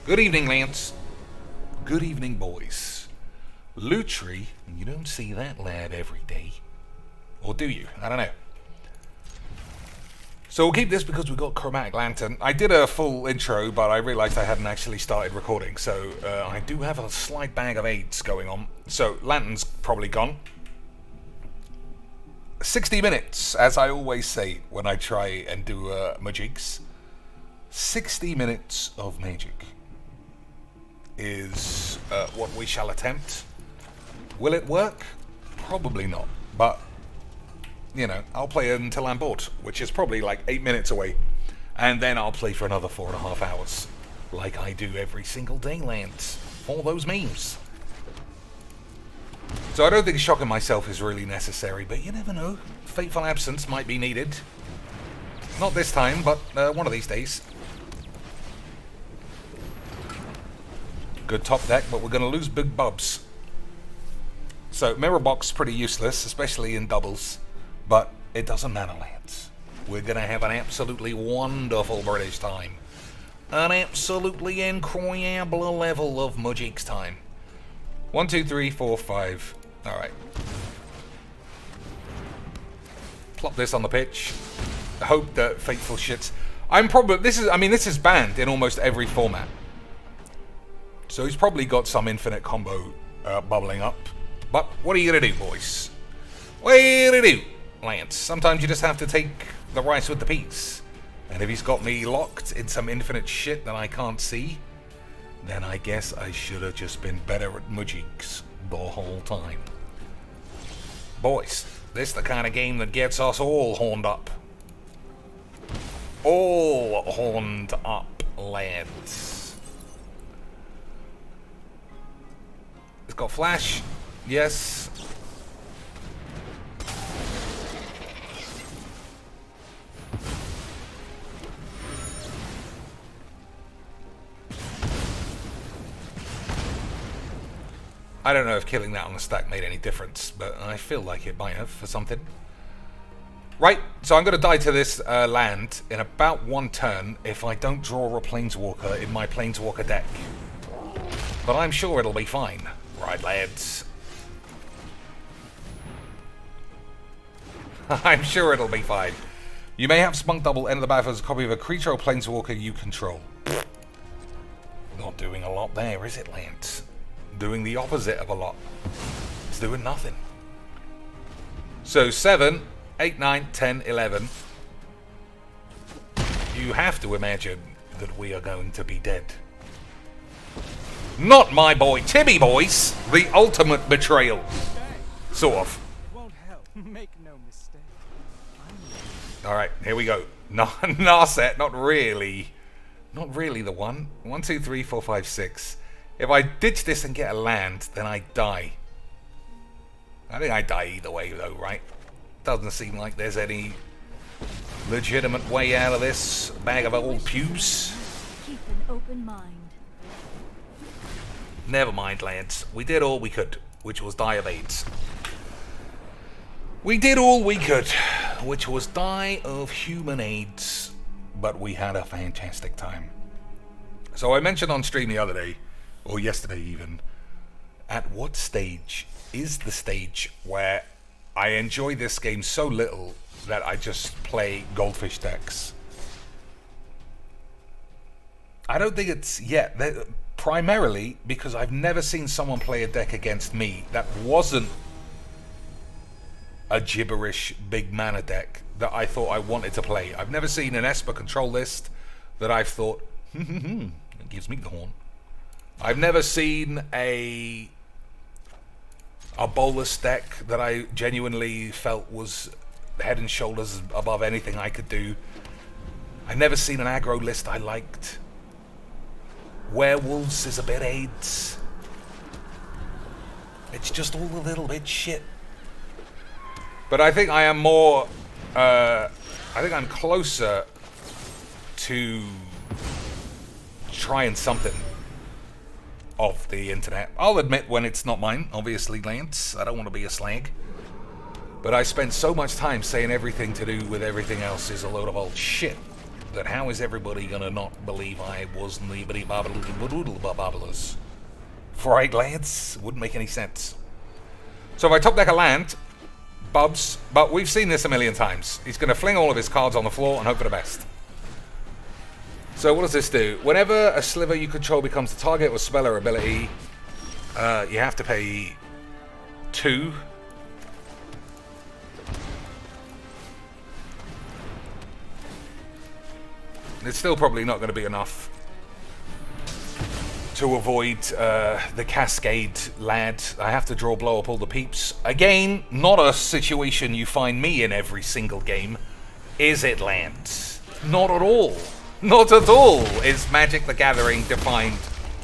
Good evening, Lance. Good evening, boys. Lutry, you don't see that lad every day. Or do you? I don't know. So we'll keep this because we've got Chromatic Lantern. I did a full intro, but I realized I hadn't actually started recording. So I do have a slight bag of AIDS going on. So Lantern's probably gone. 60 minutes, as I always say when I try and do Mageecs. 60 minutes of magic is what we shall attempt. Will it work? Probably not. But, you know, I'll play until I'm bored, which is probably like 8 minutes away. And then I'll play for another 4.5 hours. Like I do every single day, Lance. All those memes. So I don't think shocking myself is really necessary, but you never know. Fateful absence might be needed. Not this time, but one of these days. Good top deck, but we're going to lose big bubs. So mirror box pretty useless, especially in doubles, but it doesn't matter, lads. We're going to have an absolutely wonderful British time. An absolutely incredible level of Mageecs time. 1, 2, 3, 4, 5. All right. Plop this on the pitch. Hope that fateful shits. This is banned in almost every format. So he's probably got some infinite combo bubbling up. But what are you going to do, boys? What are you going to do, Lance? Sometimes you just have to take the rice with the peas. And if he's got me locked in some infinite shit that I can't see, then I guess I should have just been better at Mageecs the whole time. Boys, this is the kind of game that gets us all horned up. All horned up, lads. It's got flash. Yes. I don't know if killing that on the stack made any difference, but I feel like it might have for something. Right, so I'm going to die to this land in about 1 turn if I don't draw a Planeswalker in my Planeswalker deck. But I'm sure it'll be fine. Right, lads. I'm sure it'll be fine. You may have Spunk Double enter the battlefield as a copy of a creature or Planeswalker you control. Not doing a lot there, is it, Lance? Doing the opposite of a lot. It's doing nothing. So 7, 8, 9, 10, 11. You have to imagine that we are going to be dead. Not my boy Timmy, boys. The ultimate betrayal. Sort of. Won't help. Make no mistake. Alright, here we go. Narset, not really. Not really the one. 1, 2, 3, 4, 5, 6. If I ditch this and get a land, then I die. I think I die either way, though, right? Doesn't seem like there's any legitimate way out of this bag of old pews. Keep an open mind. Never mind, lads. We did all we could, which was die of AIDS. We did all we could, which was die of human AIDS. But we had a fantastic time. So I mentioned on stream the other day, or yesterday even, at what stage is the stage where I enjoy this game so little that I just play goldfish decks? I don't think it's yet. Primarily because I've never seen someone play a deck against me that wasn't a gibberish big mana deck that I thought I wanted to play. I've never seen an Esper control list that I've thought, it gives me the horn. I've never seen a Bolus deck that I genuinely felt was head and shoulders above anything I could do. I've never seen an aggro list I liked. Werewolves is a bit AIDS. It's just all a little bit shit. But I think I am more, I think I'm closer to trying something off the internet. I'll admit when it's not mine, obviously, Lance. I don't want to be a slag. But I spend so much time saying everything to do with everything else is a load of old shit. But how is everybody gonna not believe I was nibbity babblers? Fried lads? Wouldn't make any sense. So if I top deck a land, Bubs, but we've seen this a million times. He's gonna fling all of his cards on the floor and hope for the best. So what does this do? Whenever a sliver you control becomes the target with spell or ability, you have to pay 2. It's still probably not going to be enough to avoid the Cascade lad. I have to draw blow up all the peeps. Again, not a situation you find me in every single game. Is it, land? Not at all. Not at all is Magic the Gathering defined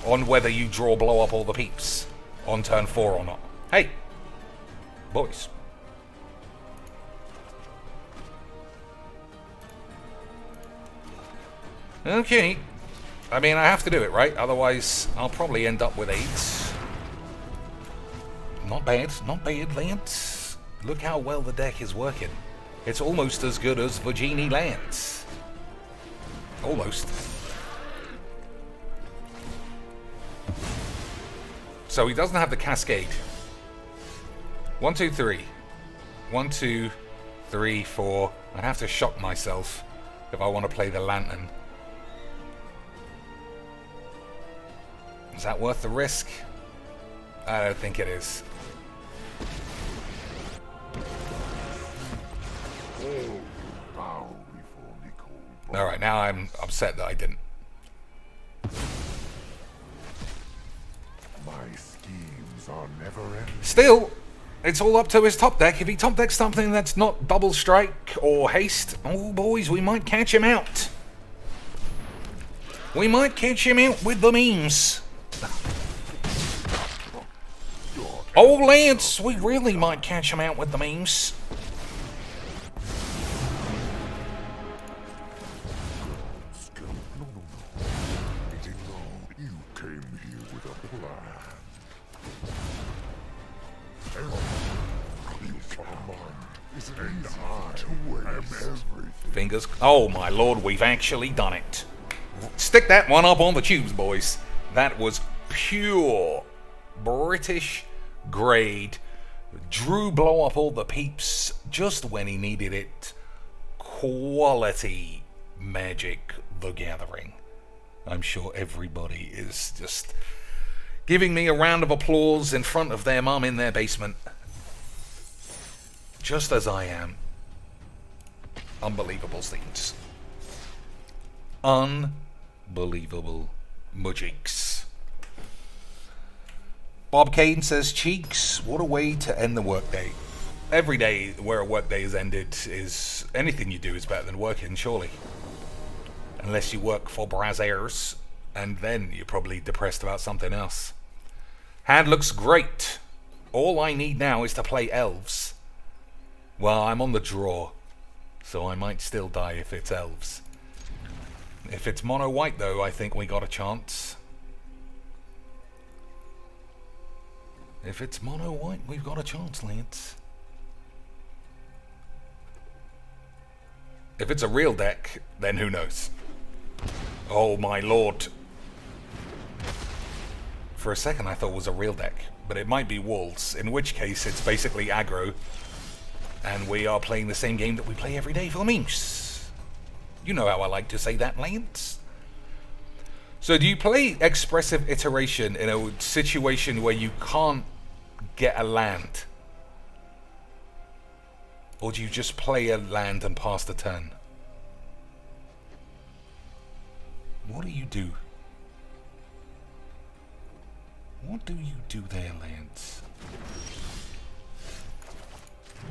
on whether you draw blow up all the peeps on turn 4 or not. Hey, boys. Okay. I mean, I have to do it, right? Otherwise, I'll probably end up with 8. Not bad. Not bad, Lance. Look how well the deck is working. It's almost as good as Virginie Lance. Almost. So he doesn't have the Cascade. 1, 2, 3. 1, 2, 3, 4. I'd have to shock myself if I want to play the Lantern. Is that worth the risk? I don't think it is. Alright, now I'm upset that I didn't. My schemes are never ending. Still, it's all up to his top deck. If he top decks something that's not double strike or haste, oh boys, we might catch him out. We might catch him out with the memes. Oh, Lance, we really might catch him out with the memes. You came here with a plan. And I am everything. Fingers. Oh, my lord, we've actually done it. Stick that one up on the tubes, boys. That was pure British grade. Drew blow up all the peeps just when he needed it. Quality Magic the Gathering. I'm sure everybody is just giving me a round of applause in front of their mum in their basement. Just as I am. Unbelievable scenes. Unbelievable Mageecs. Bob Kane says, Cheeks, what a way to end the workday. Every day where a workday is ended is anything you do is better than working, surely. Unless you work for Brazzers, and then you're probably depressed about something else. Hand looks great. All I need now is to play elves. Well, I'm on the draw, so I might still die if it's elves. If it's mono white, though, I think we got a chance. If it's mono white, we've got a chance, Lance. If it's a real deck, then who knows? Oh my lord. For a second I thought it was a real deck, but it might be walls, in which case it's basically aggro, and we are playing the same game that we play every day for the memes. You know how I like to say that, Lance. So do you play Expressive Iteration in a situation where you can't get a land? Or do you just play a land and pass the turn? What do you do? What do you do there, Lance?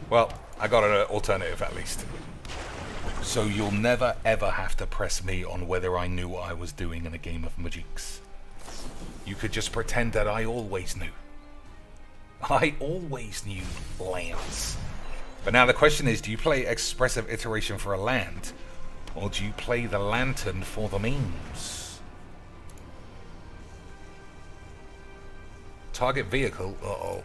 Well, I got an alternative at least. So you'll never ever have to press me on whether I knew what I was doing in a game of Mageecs. You could just pretend that I always knew. I always knew, Lance. But now the question is, do you play Expressive Iteration for a land? Or do you play the Lantern for the memes? Target vehicle? Uh-oh.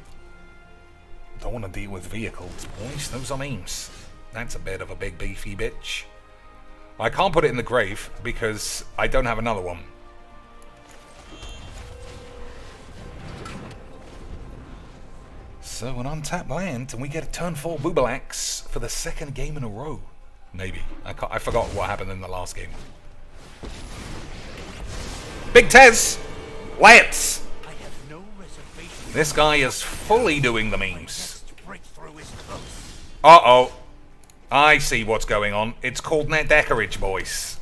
Don't want to deal with vehicles, boys. Those are memes. That's a bit of a big beefy bitch. I can't put it in the grave because I don't have another one. So an untapped land, and we get a turn 4 Boibbler for the second game in a row. Maybe. I forgot what happened in the last game. Big Tez! Lance! I have no reservation. This guy is fully doing the memes. Breakthrough is close. Uh-oh. I see what's going on. It's called net decorage, boys.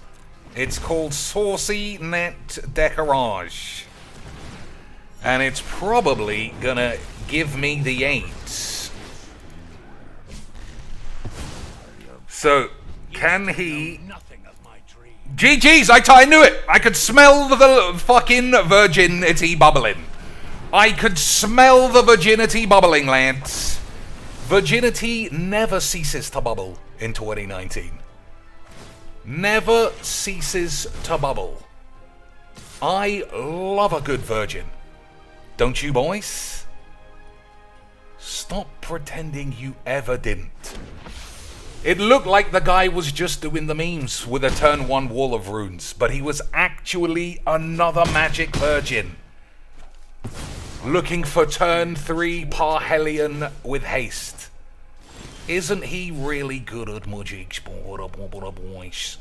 It's called saucy net decorage. And it's probably gonna give me the AIDS. So, can he... Nothing of my dream. GG's, I knew it! I could smell the fucking virginity bubbling. I could smell the virginity bubbling, lads. Virginity never ceases to bubble in 2019. Never ceases to bubble. I love a good virgin. Don't you, boys? Stop pretending you ever didn't. It looked like the guy was just doing the memes with a turn 1 wall of runes, but he was actually another magic virgin. Looking for turn 3 Parhelion with haste. Isn't he really good at Mageecs, boys?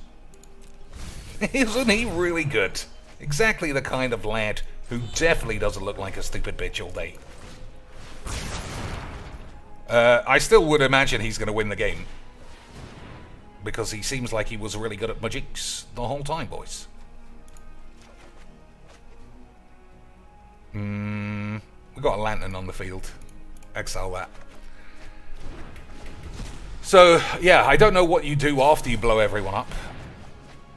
Isn't he really good? Exactly the kind of lad who definitely doesn't look like a stupid bitch all day. I still would imagine he's going to win the game. Because he seems like he was really good at Mageecs the whole time, boys. We got a lantern on the field. Exile that. So, yeah, I don't know what you do after you blow everyone up.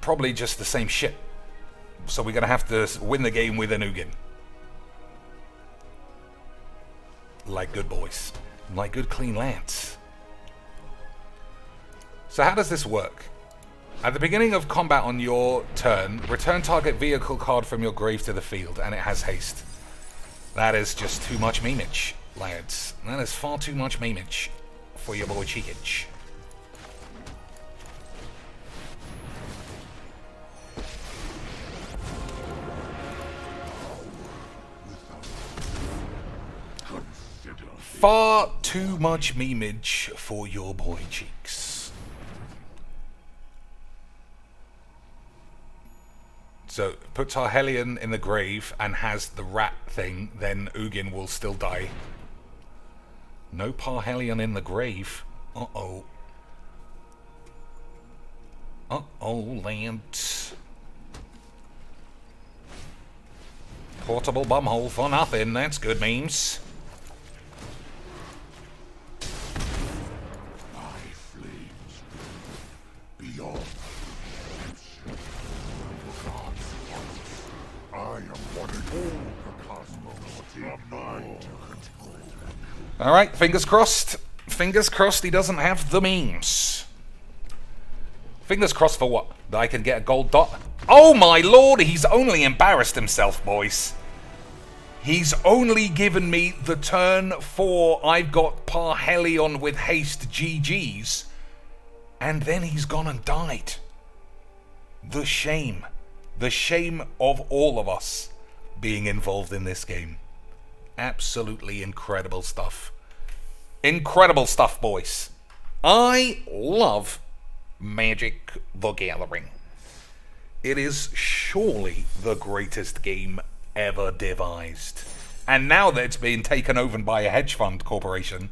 Probably just the same shit. So we're going to have to win the game with an Ugin. Like good boys. Like good clean lads. So how does this work? At the beginning of combat on your turn, return target vehicle card from your grave to the field, and it has haste. That is just too much memeage, lads. That is far too much memeage for your boy Cheekage. Far too much memeage for your boy Cheeks. So, put Tarhelion in the grave and has the rat thing, then Ugin will still die. No Parhelion in the grave. Uh-oh. Uh-oh, Lance. Portable bumhole for nothing. That's good memes. My flames beyond I am one and all the cosmos are mine to control. Alright, fingers crossed. Fingers crossed he doesn't have the memes. Fingers crossed for what? That I can get a gold dot? Oh my lord, he's only embarrassed himself, boys. He's only given me the turn 4 I've got Parhelion with haste GG's. And then he's gone and died. The shame. The shame of all of us being involved in this game. Absolutely incredible stuff. Incredible stuff, boys. I love Magic the Gathering. It is surely the greatest game ever devised. And now that it's been taken over by a hedge fund corporation,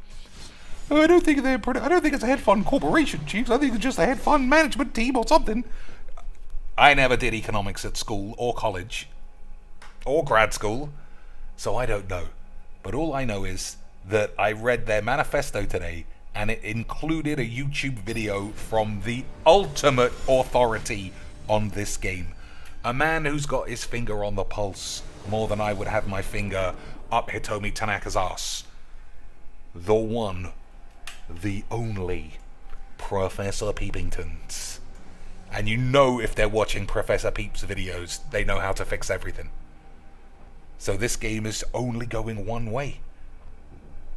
I don't think it's a hedge fund corporation, Chiefs. I think it's just a hedge fund management team or something. I never did economics at school or college or grad school, so I don't know. But all I know is that I read their manifesto today, and it included a YouTube video from the ultimate authority on this game. A man who's got his finger on the pulse more than I would have my finger up Hitomi Tanaka's ass. The one, the only Professor Peepingtons. And you know if they're watching Professor Peep's videos, they know how to fix everything. So this game is only going one way.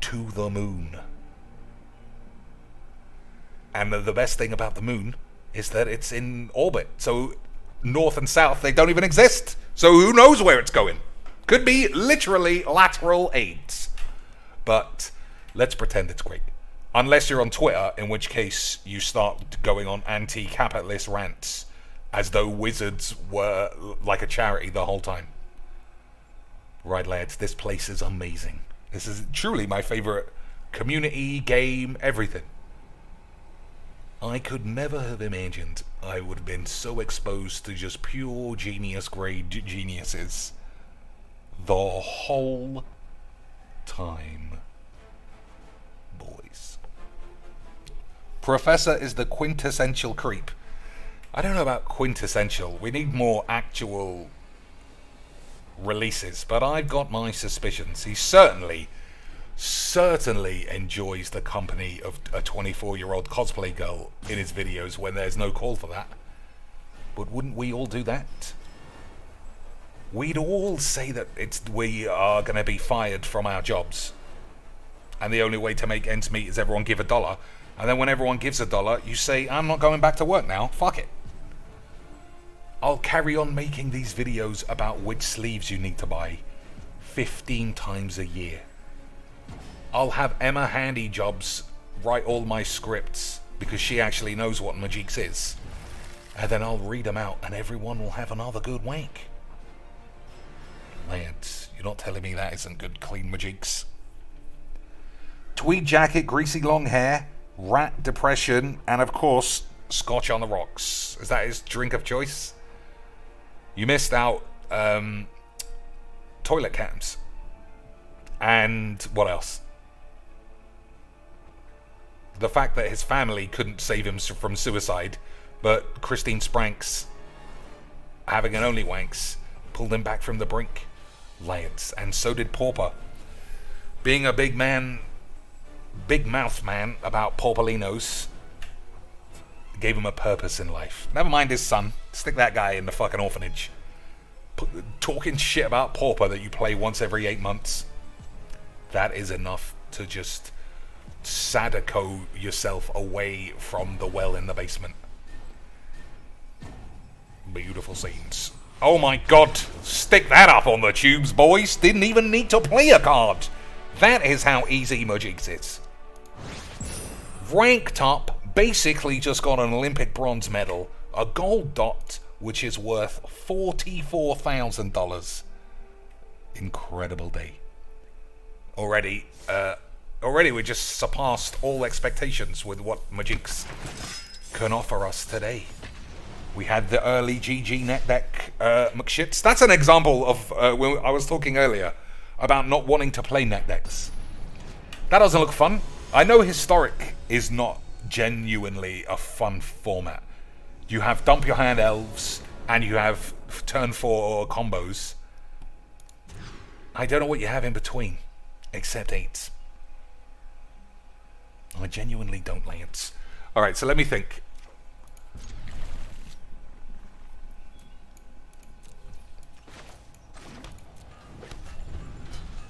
To the moon. And the best thing about the moon is that it's in orbit. So north and south, they don't even exist. So who knows where it's going? Could be literally lateral aids. But let's pretend it's great. Unless you're on Twitter, in which case you start going on anti-capitalist rants as though Wizards were like a charity the whole time. Right, lads, this place is amazing. This is truly my favorite community, game, everything. I could never have imagined I would have been so exposed to just pure genius-grade geniuses the whole time. Boys. Professor is the quintessential creep. I don't know about quintessential. We need more actual releases, but I've got my suspicions. He certainly enjoys the company of a 24-year-old cosplay girl in his videos when there's no call for that. But wouldn't we all do that? We'd all say that we are going to be fired from our jobs, and the only way to make ends meet is everyone give $1, and then when everyone gives $1, you say, I'm not going back to work now, fuck it. I'll carry on making these videos about which sleeves you need to buy 15 times a year. I'll have Emma Handy Jobs write all my scripts because she actually knows what Mageecs is. And then I'll read them out and everyone will have another good wank. Lads, you're not telling me that isn't good, clean Mageecs. Tweed jacket, greasy long hair, rat depression, and of course, Scotch on the rocks. Is that his drink of choice? You missed out toilet cams. And what else? The fact that his family couldn't save him from suicide, but Christine Spranks, having an only wanks, pulled him back from the brink. Lads, and so did Pauper. Being a big mouth man about Pauperlinos gave him a purpose in life. Never mind his son. Stick that guy in the fucking orphanage. Talking shit about Pauper that you play once every 8 months. That is enough to just Sadako yourself away from the well in the basement. Beautiful scenes. Oh my god. Stick that up on the tubes, boys. Didn't even need to play a card. That is how easy Mageecs is. Ranked up. Basically just got an Olympic bronze medal, a gold dot, which is worth $44,000. Incredible day. Already we just surpassed all expectations with what Mageecs can offer us today. We had the early GG net deck McShits. That's an example of when I was talking earlier about not wanting to play net decks. That doesn't look fun. I know Historic is not genuinely a fun format. You have dump your hand elves and you have turn 4 combos. I don't know what you have in between except 8s. I genuinely don't, Lance. Alright, so let me think.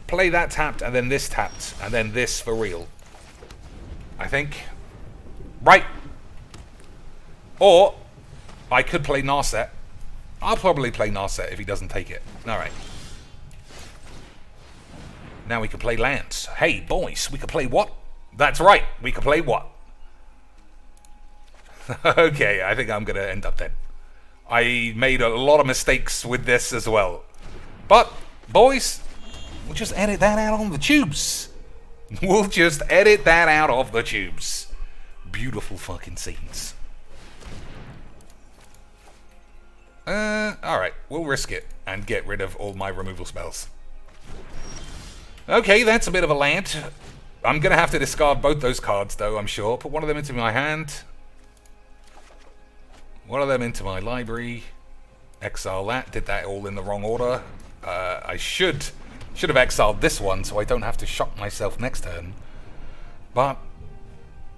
Play that tapped and then this tapped and then this for real. I think. Right. Or I could play Narset. I'll probably play Narset if he doesn't take it. Alright. Now we can play Lance. Hey, boys, we can play what? That's right, we can play what? Okay, I think I'm going to end up then. I made a lot of mistakes with this as well. But, boys, we'll just edit that out on the tubes. We'll just edit that out of the tubes. Beautiful fucking scenes. Alright, we'll risk it and get rid of all my removal spells. Okay, that's a bit of a land. I'm going to have to discard both those cards, though, I'm sure. Put one of them into my hand. One of them into my library. Exile that. Did that all in the wrong order. I should have exiled this one so I don't have to shock myself next turn. But,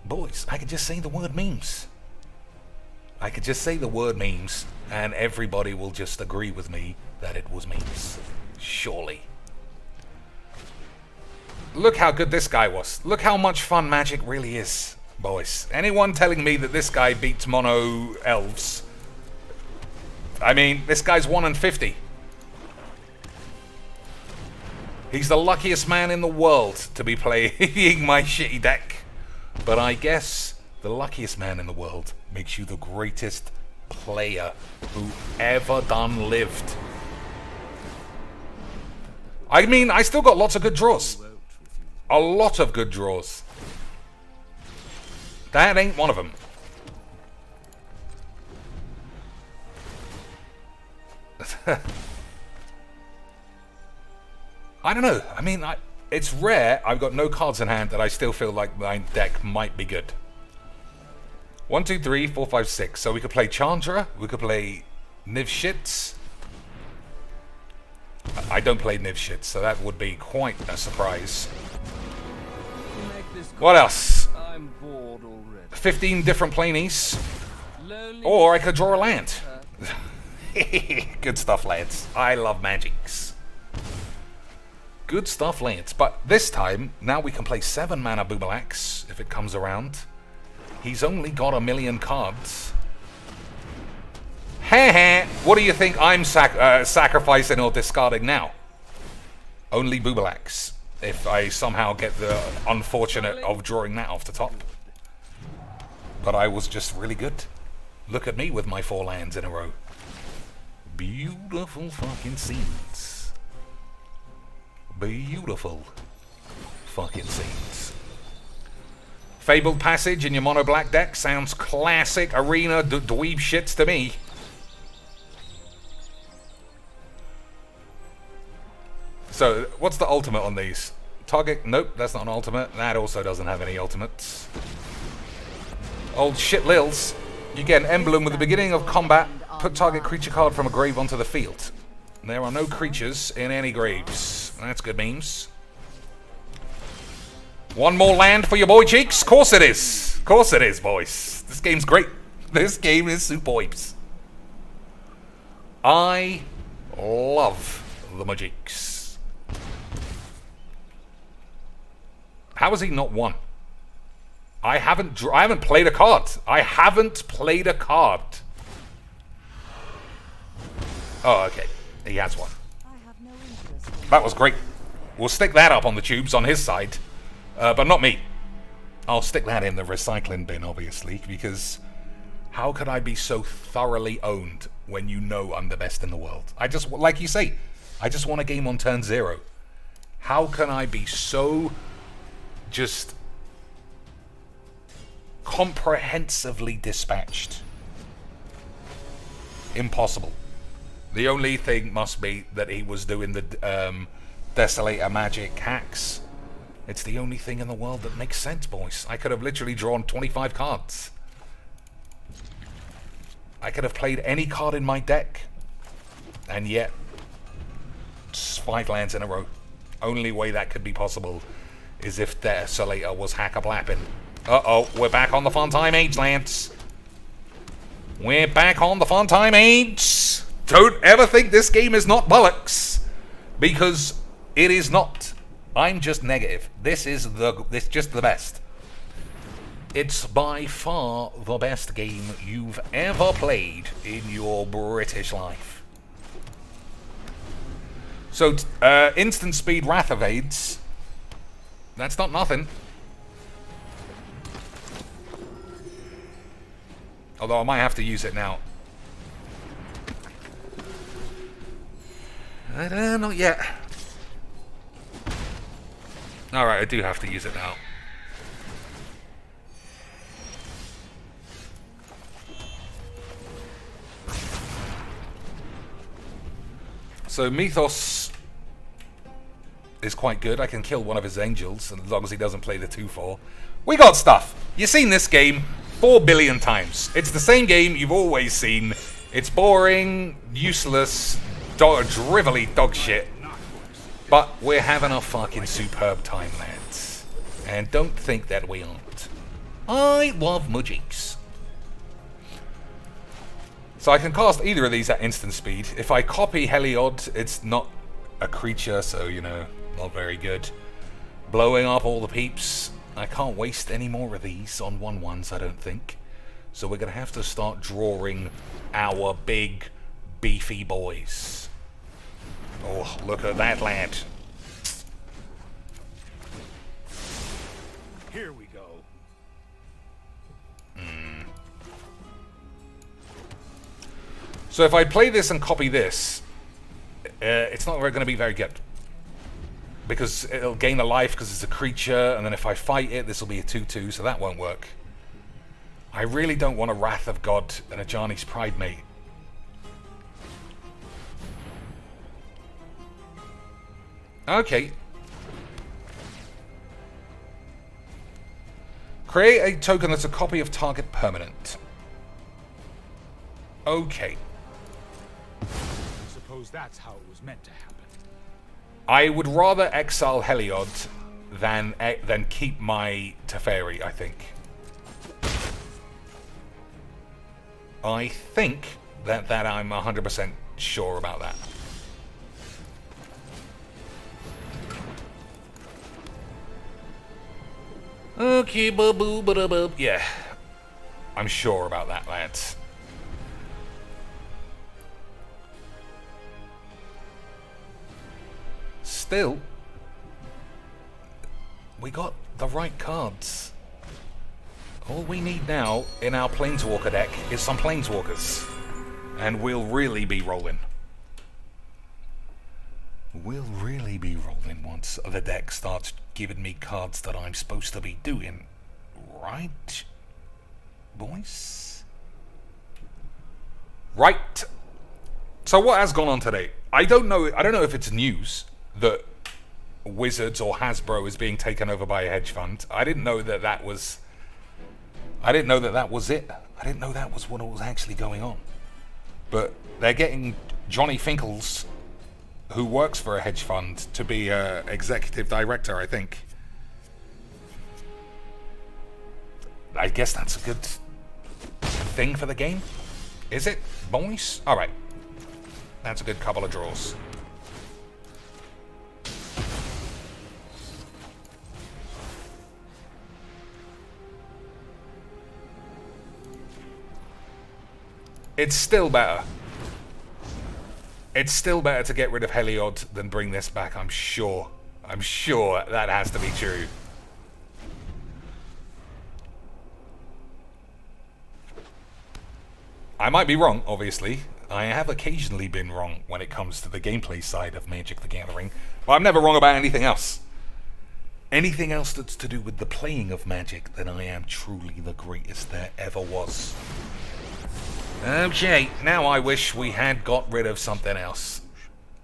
boys, I could just say the word memes. I could just say the word memes, and everybody will just agree with me that it was memes. Surely. Look how good this guy was. Look how much fun Magic really is. boys. Anyone telling me that this guy beats mono elves? I mean, this guy's 1 in 50. He's the luckiest man in the world to be playing my shitty deck. But I guess the luckiest man in the world makes you the greatest player who ever done lived. I mean, I still got lots of good draws. A lot of good draws. That ain't one of them. I don't know. I mean, it's rare. I've got no cards in hand that I still feel like my deck might be good. 1, 2, 3, 4, 5, 6. So we could play Chandra. We could play Nivshits. I don't play Nivshits, so that would be quite a surprise. What else? I'm bored already. 15 different planies. Lonely. Or I could draw a land. Good stuff, lads. I love Mageecs. Good stuff, lads. But this time, now we can play 7 mana Boibbler if it comes around. He's only got 1,000,000 cards. Heh. What do you think I'm sacrificing or discarding now? Only Boibbler. If I somehow get the unfortunate of drawing that off the top. But I was just really good. Look at me with my 4 lands in a row. Beautiful fucking scenes. Beautiful fucking scenes. Fabled Passage in your mono black deck sounds classic arena dweeb shits to me. So, what's the ultimate on these? Target? Nope, that's not an ultimate. That also doesn't have any ultimates. Old shit lils. You get an emblem with the beginning of combat. Put target creature card from a grave onto the field. There are no creatures in any graves. That's good memes. One more land for your boy cheeks? Course it is. Course it is, boys. This game's great. This game is superbs. I love the Mageecs. How has he not won? I haven't played a card. I haven't played a card. Oh, okay. He has one. I have no interest. That was great. We'll stick that up on the tubes on his side. But not me. I'll stick that in the recycling bin, obviously, because how could I be so thoroughly owned when you know I'm the best in the world? I just, like you say, I just won a game on turn 0. How can I be so just comprehensively dispatched? Impossible. The only thing must be that he was doing the Desolator magic hacks. It's the only thing in the world that makes sense, boys. I could have literally drawn 25 cards. I could have played any card in my deck. And yet, 5 lands in a row. Only way that could be possible is if Desolator was hack-a-blapping. Uh-oh, we're back on the fun time age, Lance. We're back on the fun time age. Don't ever think this game is not bollocks, because it is not. I'm just negative. This is just the best. It's by far the best game you've ever played in your British life. So, instant speed Wrath Evades. That's not nothing. Although I might have to use it now. Not yet. Alright, I do have to use it now. So Mythos is quite good. I can kill one of his angels, as long as he doesn't play the 2/4. We got stuff. You've seen this game 4 billion times. It's the same game you've always seen. It's boring, useless, drivelly dog shit. But we're having a fucking superb time, lads. And don't think that we aren't. I love Mageecs. So I can cast either of these at instant speed. If I copy Heliod, it's not a creature, so, you know, not very good. Blowing up all the peeps. I can't waste any more of these on 1/1s, I don't think. So we're going to have to start drawing our big, beefy boys. Oh, look at that lad. Here we go. So if I play this and copy this, it's not going to be very good. Because it'll gain a life because it's a creature, and then if I fight it, this will be a 2/2, so that won't work. I really don't want a Wrath of God and a Ajani's Pride Mate. Okay. Create a token that's a copy of target permanent. Okay. Suppose that's how it was meant to happen. I would rather exile Heliod than keep my Teferi, I think. I think that I'm 100% sure about that. Okay, boo boo. Yeah. I'm sure about that, lads. Still, we got the right cards. All we need now in our Planeswalker deck is some Planeswalkers. And we'll really be rolling. We'll really be rolling once the deck starts giving me cards that I'm supposed to be doing. Right, boys? Right. So what has gone on today? I don't know if it's news that Wizards or Hasbro is being taken over by a hedge fund. I didn't know that was it. I didn't know that was what was actually going on. But they're getting Johnny Finkles, who works for a hedge fund, to be executive director, I think. I guess that's a good thing for the game. Is it, boys? Alright. That's a good couple of draws. It's still better. It's still better to get rid of Heliod than bring this back, I'm sure. I'm sure that has to be true. I might be wrong, obviously. I have occasionally been wrong when it comes to the gameplay side of Magic the Gathering, but I'm never wrong about anything else. Anything else that's to do with the playing of Magic, then I am truly the greatest there ever was. Okay, now I wish we had got rid of something else.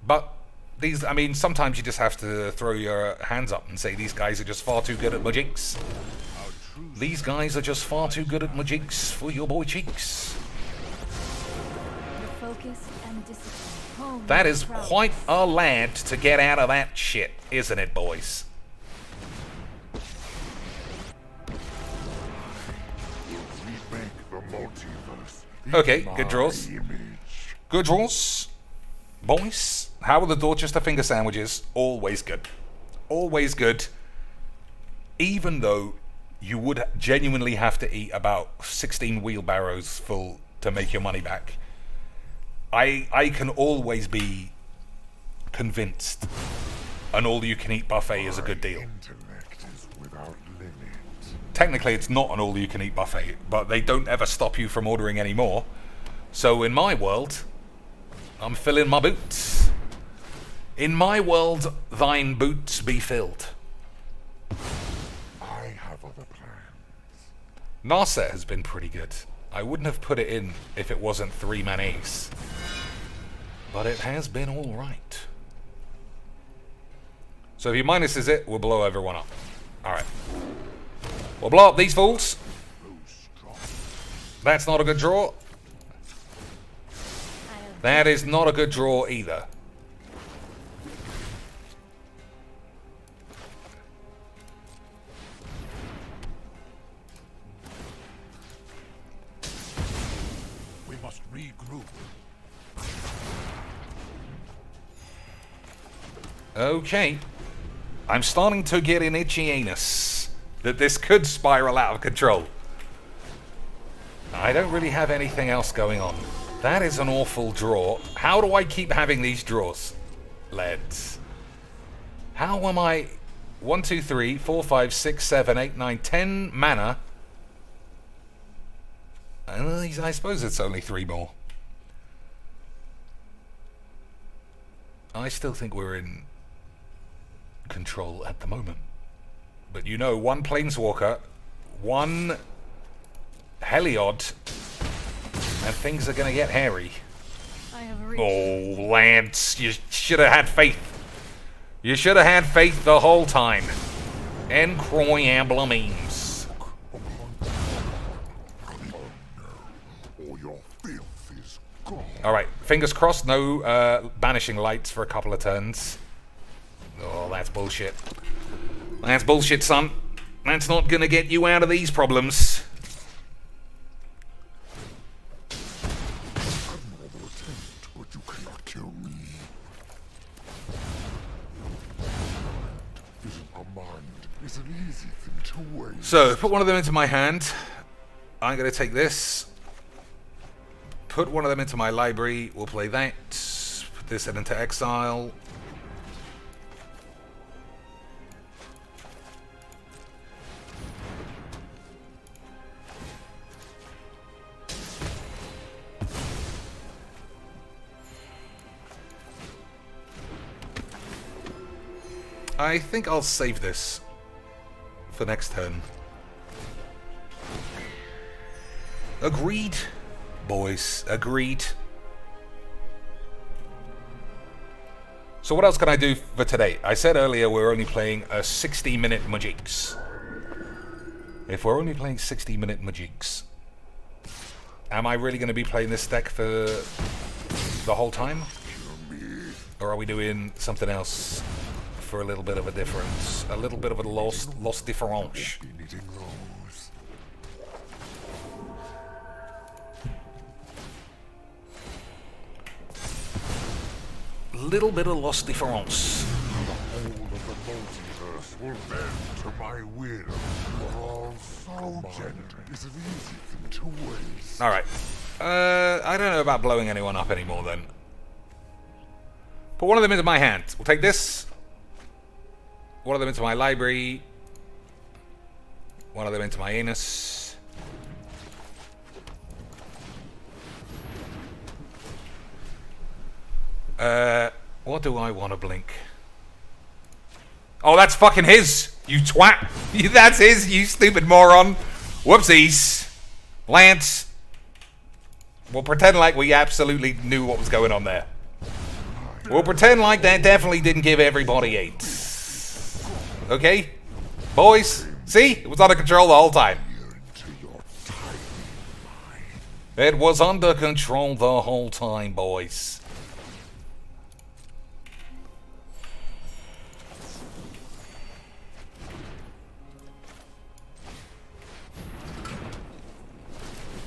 But these, I mean, sometimes you just have to throw your hands up and say these guys are just far too good at Mageecs. These guys are just far too good at Mageecs for your boy cheeks. Focus and discipline. Home That is proud. quite a lad to get out of that shit, isn't it, boys? Remake the multiverse. Okay, in good draws. my image. Good draws. Boys, how are the Dorchester finger sandwiches? Always good. Always good. Even though you would genuinely have to eat about 16 wheelbarrows full to make your money back. I can always be convinced an all-you-can-eat buffet is a good deal. Intellect is without limit. Technically, it's not an all-you-can-eat buffet, but they don't ever stop you from ordering any more. So in my world, I'm filling my boots. In my world, thine boots be filled. I have other plans. Narset has been pretty good. I wouldn't have put it in if it wasn't 3-man ace. But it has been alright. So if he minuses it, we'll blow everyone up. Alright. We'll blow up these fools. That's not a good draw. That is not a good draw either. We must regroup. Okay. I'm starting to get an itchy anus. that this could spiral out of control. I don't really have anything else going on. That is an awful draw. How do I keep having these draws? Let's. How am I? 1, 2, 3, 4, 5, 6, 7, 8, 9, 10 mana. I suppose it's only 3 more. I still think we're in control at the moment. But you know, 1 Planeswalker, 1 Heliod, and things are going to get hairy. I have reached. Oh, Lance, you should have had faith. You should have had faith the whole time. Incroyable memes. All your filth is gone. Alright, fingers crossed, no banishing lights for a couple of turns. Oh, that's bullshit. That's bullshit, son. That's not gonna get you out of these problems. Admirable attempt, but you cannot kill me. A mind is an easy thing to waste. So, put one of them into my hand. I'm gonna take this. Put one of them into my library. We'll play that. Put this into exile. I think I'll save this for next turn. Agreed, boys. Agreed. So what else can I do for today? I said earlier we're only playing a 60-minute Mageecs. If we're only playing 60-minute Mageecs, am I really going to be playing this deck for the whole time? Or are we doing something else for a little bit of a difference? A little bit of a lost difference. Needing those. Little bit of lost difference. The whole of the multiverse will bend to my will. You're all so gentle. It's an easy thing to waste. Alright. I don't know about blowing anyone up anymore then. Put one of them into my hand. We'll take this. One of them into my library. One of them into my anus. What do I want to blink? Oh, that's fucking his, you twat. That's his, you stupid moron. Whoopsies. Lance. We'll pretend like we absolutely knew what was going on there. We'll pretend like that definitely didn't give everybody 8. Okay? Boys, see? It was under control the whole time. It was under control the whole time, boys.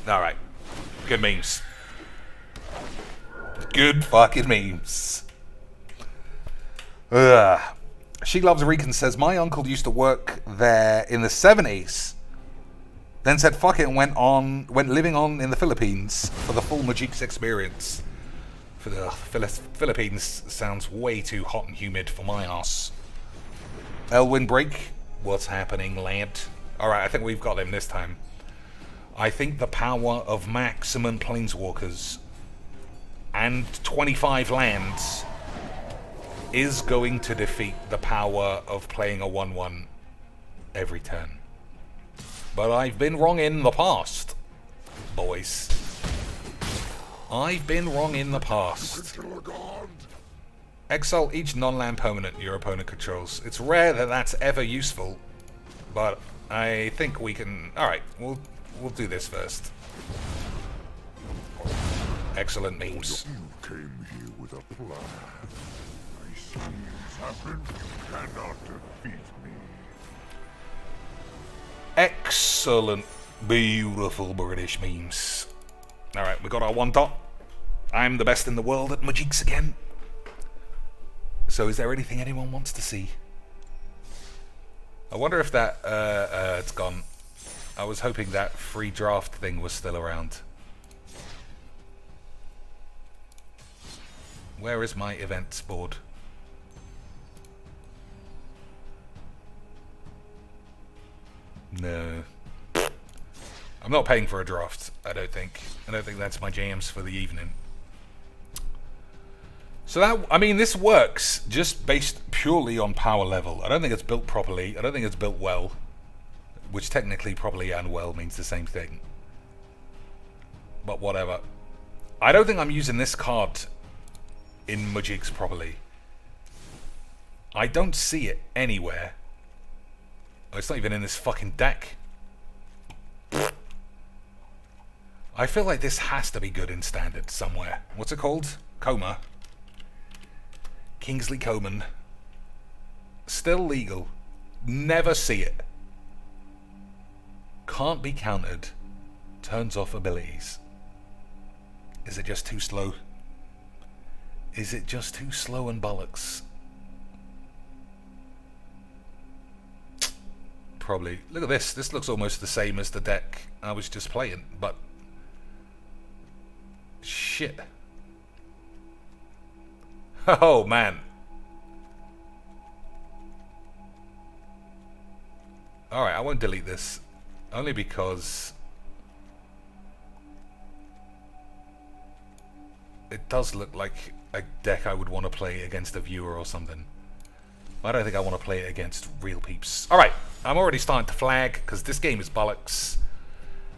Alright. Good memes. Good fucking memes. She Loves Recon says, my uncle used to work there in the 70s. Then said fuck it and went living on in the Philippines for the full Mageecs experience. For the Philippines sounds way too hot and humid for my ass. Elwyn Break, what's happening, lad? Alright, I think we've got him this time. I think the power of maximum planeswalkers and 25 lands is going to defeat the power of playing a 1/1 every turn. But I've been wrong in the past, boys. I've been wrong in the past. Exile each non-land permanent your opponent controls. It's rare that that's ever useful, but I think we can... Alright, we'll do this first. Excellent memes. You came here with a plan. I see it's happened. You cannot defeat me. Excellent, beautiful British memes. Alright, we got our 1 dot. I'm the best in the world at Mageecs again. So is there anything anyone wants to see? I wonder if that it's gone. I was hoping that free draft thing was still around. Where is my events board? No. I'm not paying for a draft, I don't think. I don't think that's my jams for the evening. So that, I mean, this works just based purely on power level. I don't think it's built properly. I don't think it's built well. Which technically properly and well means the same thing. But whatever. I don't think I'm using this card in Mageecs properly. I don't see it anywhere. Oh, it's not even in this fucking deck. I feel like this has to be good in standard somewhere. What's it called? Coma. Kingsley Coman. Still legal. Never see it. Can't be countered. Turns off abilities. Is it just too slow? Is it just too slow and bollocks? Probably. Look at this. This looks almost the same as the deck I was just playing, but... shit. Oh, man. Alright, I won't delete this. Only because... it does look like a deck I would want to play against a viewer or something. I don't think I want to play it against real peeps. Alright, I'm already starting to flag, because this game is bollocks.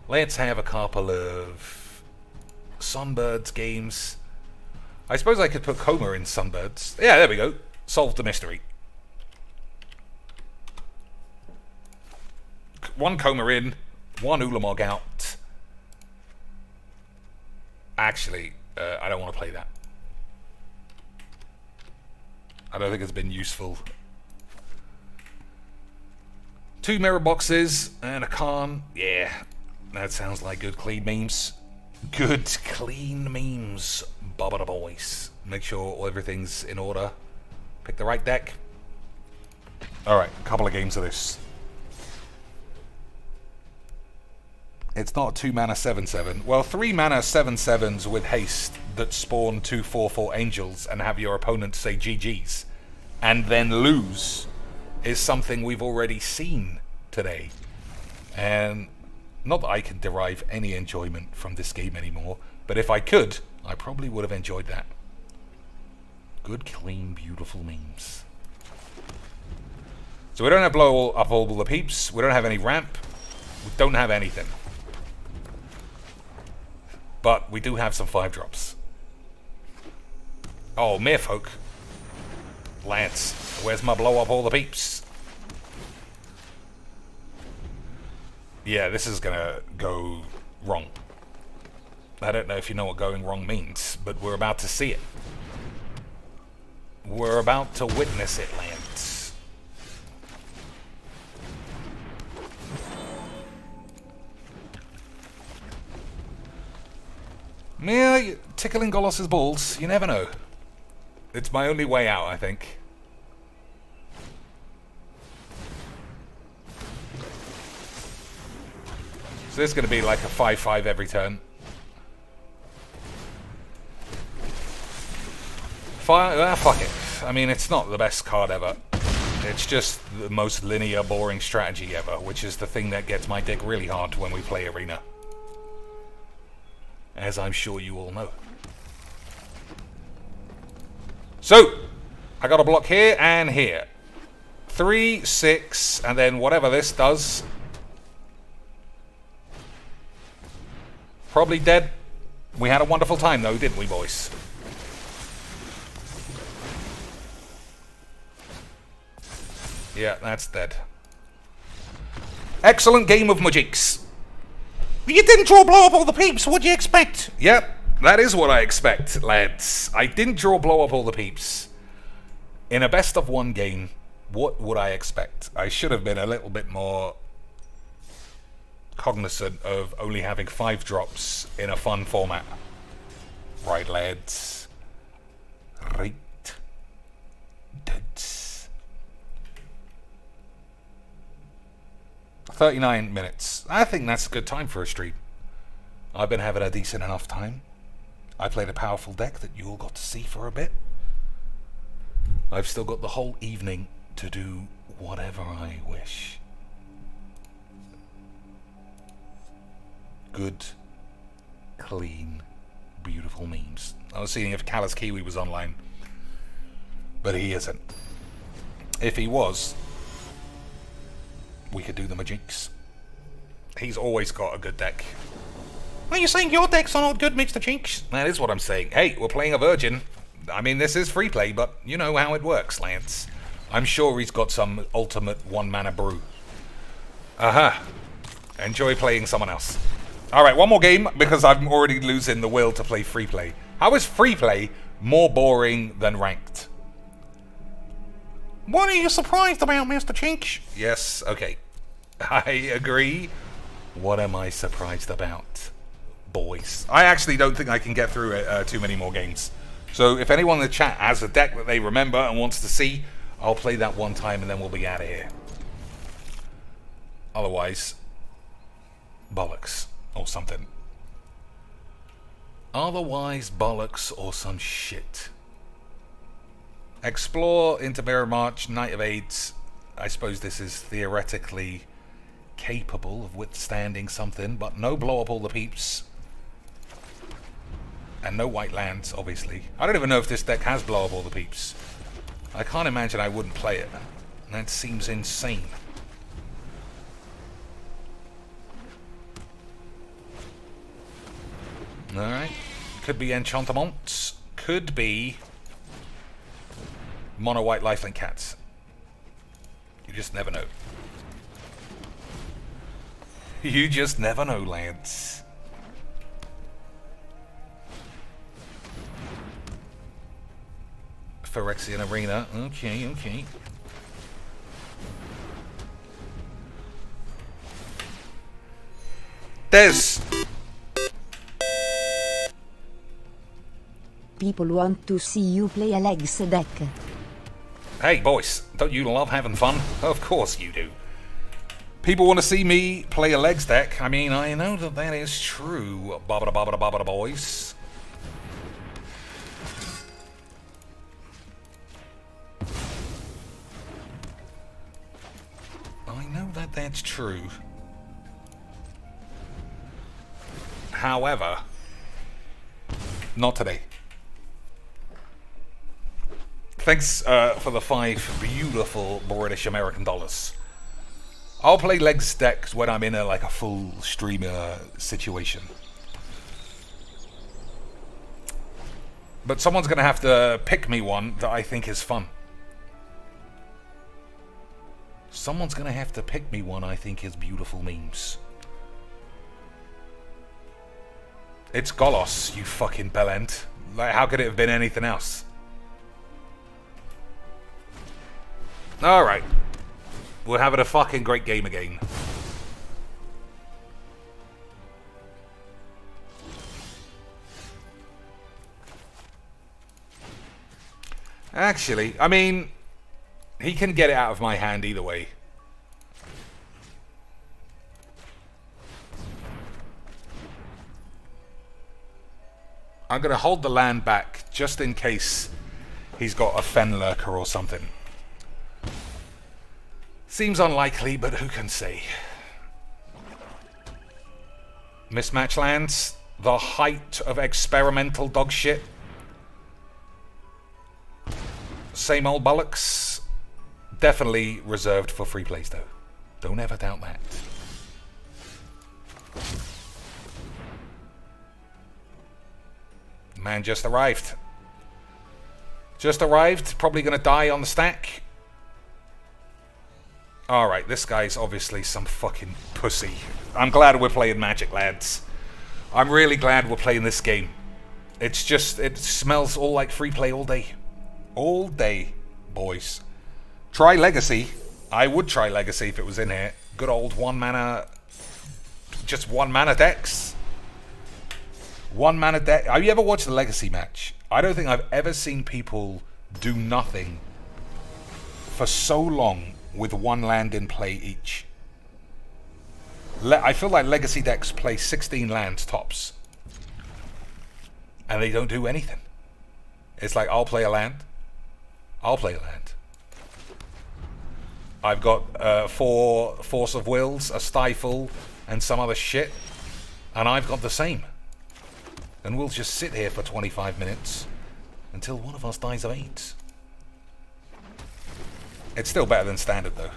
Let's have a couple of... Sunbirds games. I suppose I could put Coma in Sunbirds. Yeah, there we go. Solved the mystery. One Coma in, one Ulamog out. Actually, I don't want to play that. I don't think it's been useful. 2 mirror boxes and a Khan. Yeah, that sounds like good clean memes. Good clean memes, Bobbler boys. Make sure everything's in order. Pick the right deck. Alright, a couple of games of this. It's not 2 mana 7/7. Well, 3 mana 7/7s with haste that spawn 2 4/4 angels and have your opponent say GG's and then lose is something we've already seen today. And not that I can derive any enjoyment from this game anymore, but if I could, I probably would have enjoyed that. Good, clean, beautiful memes. So we don't have blow up all the peeps. We don't have any ramp. We don't have anything. But we do have some 5-drops. Oh, Merfolk. Lance, where's my blow up all the peeps? Yeah, this is gonna go wrong. I don't know if you know what going wrong means, but we're about to see it. We're about to witness it, Lance. Yeah, tickling Golos's balls, you never know. It's my only way out, I think. So this is going to be like a 5/5 every turn. Fuck it. I mean, it's not the best card ever. It's just the most linear, boring strategy ever, which is the thing that gets my dick really hard when we play Arena. As I'm sure you all know. So, I got a block here and here. 3, 6, and then whatever this does. Probably dead. We had a wonderful time though, didn't we, boys? Yeah, that's dead. Excellent game of Mageecs. You didn't draw blow up all the peeps, what'd you expect? Yep, that is what I expect, lads. I didn't draw blow up all the peeps. In a best of 1 game, what would I expect? I should have been a little bit more cognizant of only having 5 drops in a fun format. Right, lads. Right. Duds. 39 minutes. I think that's a good time for a stream. I've been having a decent enough time. I played a powerful deck that you all got to see for a bit. I've still got the whole evening to do whatever I wish. Good, clean, beautiful memes. I was seeing if Callus Kiwi was online, but he isn't. If he was, we could do the Mageecs. He's always got a good deck. Are you saying your decks are not good, Mr. Chinks? That is what I'm saying. Hey, we're playing a Virgin. I mean, this is free play, but you know how it works, Lance. I'm sure he's got some ultimate one-mana brew. Enjoy playing someone else. Alright, one more game, because I'm already losing the will to play free play. How is free play more boring than ranked? What are you surprised about, Mr. Chink? Yes, okay. I agree. What am I surprised about? Boys. I actually don't think I can get through it, too many more games. So if anyone in the chat has a deck that they remember and wants to see, I'll play that one time and then we'll be out of here. Otherwise, bollocks or something. Otherwise, bollocks or some shit. Explore into Mirror March, Knight of Aids. I suppose this is theoretically capable of withstanding something, but no blow up all the peeps. And no white lands, obviously. I don't even know if this deck has blow up all the peeps. I can't imagine I wouldn't play it. That seems insane. Alright. Could be Enchantements. Could be Mono White Lifelink Cats. You just never know. You just never know, lads. Phyrexian Arena. Okay, okay. Des! People want to see you play a legs deck. Hey, boys, don't you love having fun? Of course you do. People want to see me play a legs deck. I mean, I know that that is true. Bobbada bobbada bobbada boys. I know that that's true. However, not today. Thanks for the 5 beautiful British American dollars. I'll play legs decks when I'm in a full streamer situation. But someone's going to have to pick me one that I think is fun. Someone's going to have to pick me one I think is beautiful memes. It's Golos, you fucking bellend. Like, how could it have been anything else? Alright. We're having a fucking great game again. Actually, I mean, he can get it out of my hand either way. I'm going to hold the land back just in case he's got a Fen Lurker or something. Seems unlikely, but who can say? Mismatch lands, the height of experimental dog shit. Same old bollocks. Definitely reserved for free plays though. Don't ever doubt that. Man just arrived. Just arrived, probably gonna die on the stack. Alright, this guy's obviously some fucking pussy. I'm glad we're playing Magic, lads. I'm really glad we're playing this game. It's just, it smells all like free play all day. All day, boys. Try Legacy. I would try Legacy if it was in here. Good old one mana, just one mana decks. One mana deck. Have you ever watched the Legacy match? I don't think I've ever seen people do nothing for so long with one land in play each. I feel like Legacy decks play 16 lands tops. And they don't do anything. It's like, I'll play a land. I'll play a land. I've got 4 Force of Wills, a Stifle, and some other shit. And I've got the same. And we'll just sit here for 25 minutes until one of us dies of AIDS. It's still better than Standard, though.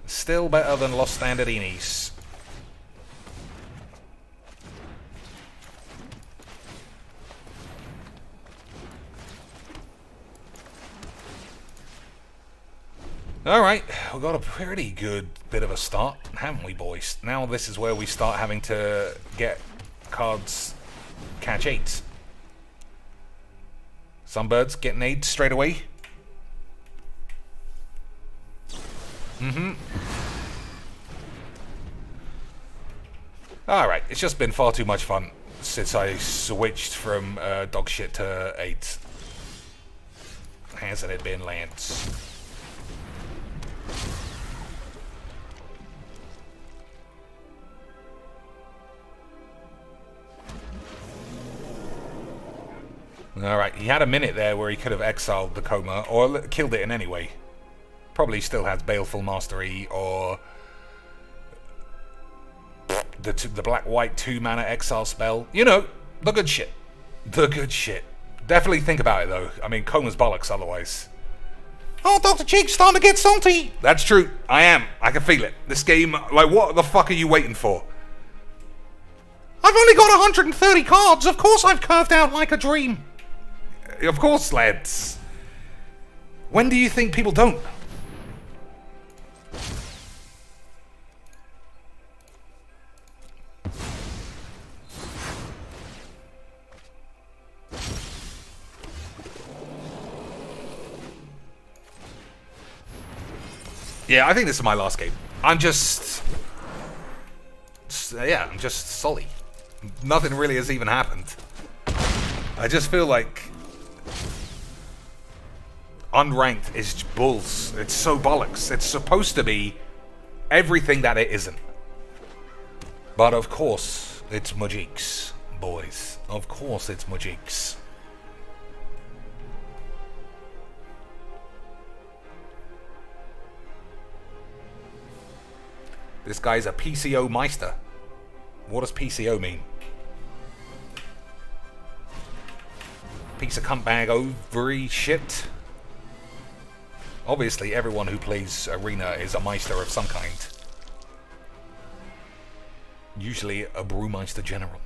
Still better than Los Standardinis. Alright, we've got a pretty good bit of a start, haven't we, boys? Now this is where we start having to get cards catch 8s. Some birds getting 8s straight away. Alright, it's just been far too much fun since I switched from dog shit to 8. Hasn't it been, Lance? Alright, he had a minute there where he could have exiled the Coma, or killed it in any way. Probably still has Baleful Mastery, or the black-white 2-mana exile spell. You know, the good shit. The good shit. Definitely think about it, though. I mean, Coma's bollocks otherwise. Oh, Dr. Cheek's starting to get salty! That's true. I am. I can feel it. This game, like, what the fuck are you waiting for? I've only got 130 cards. Of course I've curved out like a dream. Of course, lads. When do you think people don't? Yeah, I think this is my last game. I'm just salty. Nothing really has even happened. I just feel like unranked is bulls. It's so bollocks. It's supposed to be everything that it isn't. But of course, it's Mageecs, boys. Of course it's Mageecs. This guy's a PCO Meister. What does PCO mean? Piece of cunt bag ovary shit. Obviously, everyone who plays Arena is a Meister of some kind. Usually a Brewmeister General.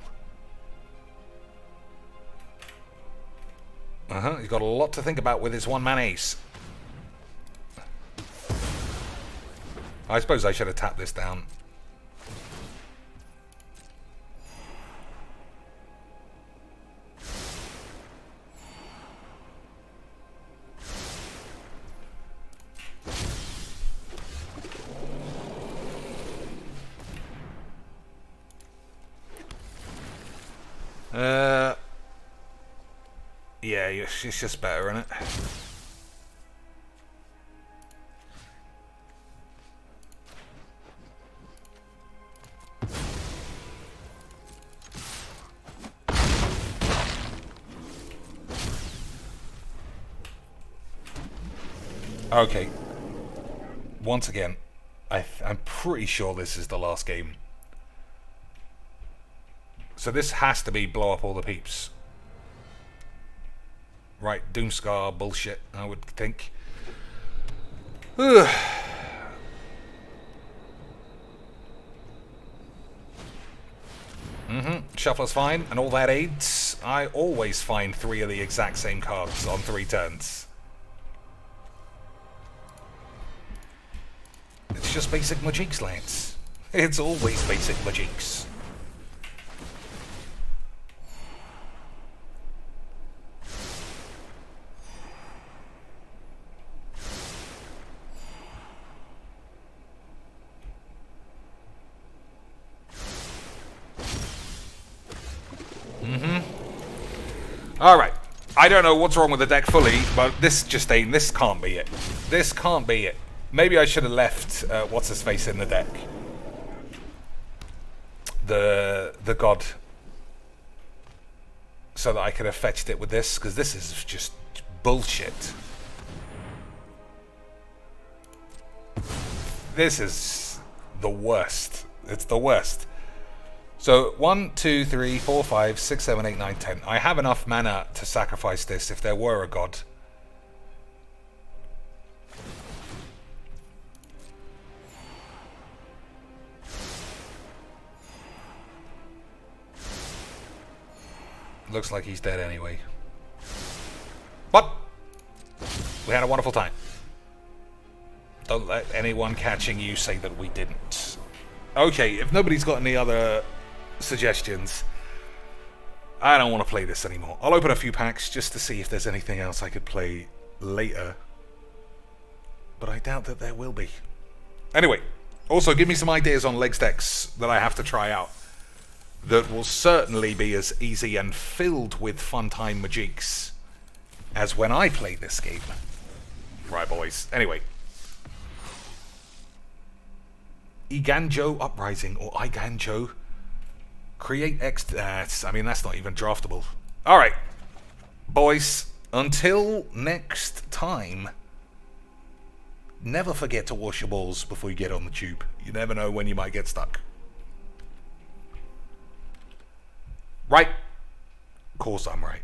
He's got a lot to think about with his one-man ace. I suppose I should have tapped this down. Yeah, it's just better, isn't it? Okay. Once again, I'm pretty sure this is the last game. So this has to be blow up all the peeps. Right, Doomscar bullshit, I would think. Ugh. Shuffler's fine, and all that aids. I always find 3 of the exact same cards on 3 turns. It's just basic Mageecs, Lance. It's always basic Mageecs. Alright, I don't know what's wrong with the deck fully, but this just ain't, this can't be it. This can't be it. Maybe I should have left what's his face in the deck. The god, so that I could have fetched it with this, because this is just bullshit. This is the worst. It's the worst. So 1, 2, 3, 4, 5, 6, 7, 8, 9, 10. I have enough mana to sacrifice this if there were a god. Looks like he's dead anyway. But we had a wonderful time. Don't let anyone catching you say that we didn't. Okay, if nobody's got any other suggestions, I don't want to play this anymore. I'll open a few packs just to see if there's anything else I could play later. But I doubt that there will be. Anyway, also give me some ideas on Legs decks that I have to try out. That will certainly be as easy and filled with fun time Mageecs as when I play this game. Right, boys. Anyway. Iganjo Uprising or Iganjo. Create X... I mean, that's not even draftable. Alright. Boys, until next time, never forget to wash your balls before you get on the tube. You never know when you might get stuck. Right? Of course I'm right.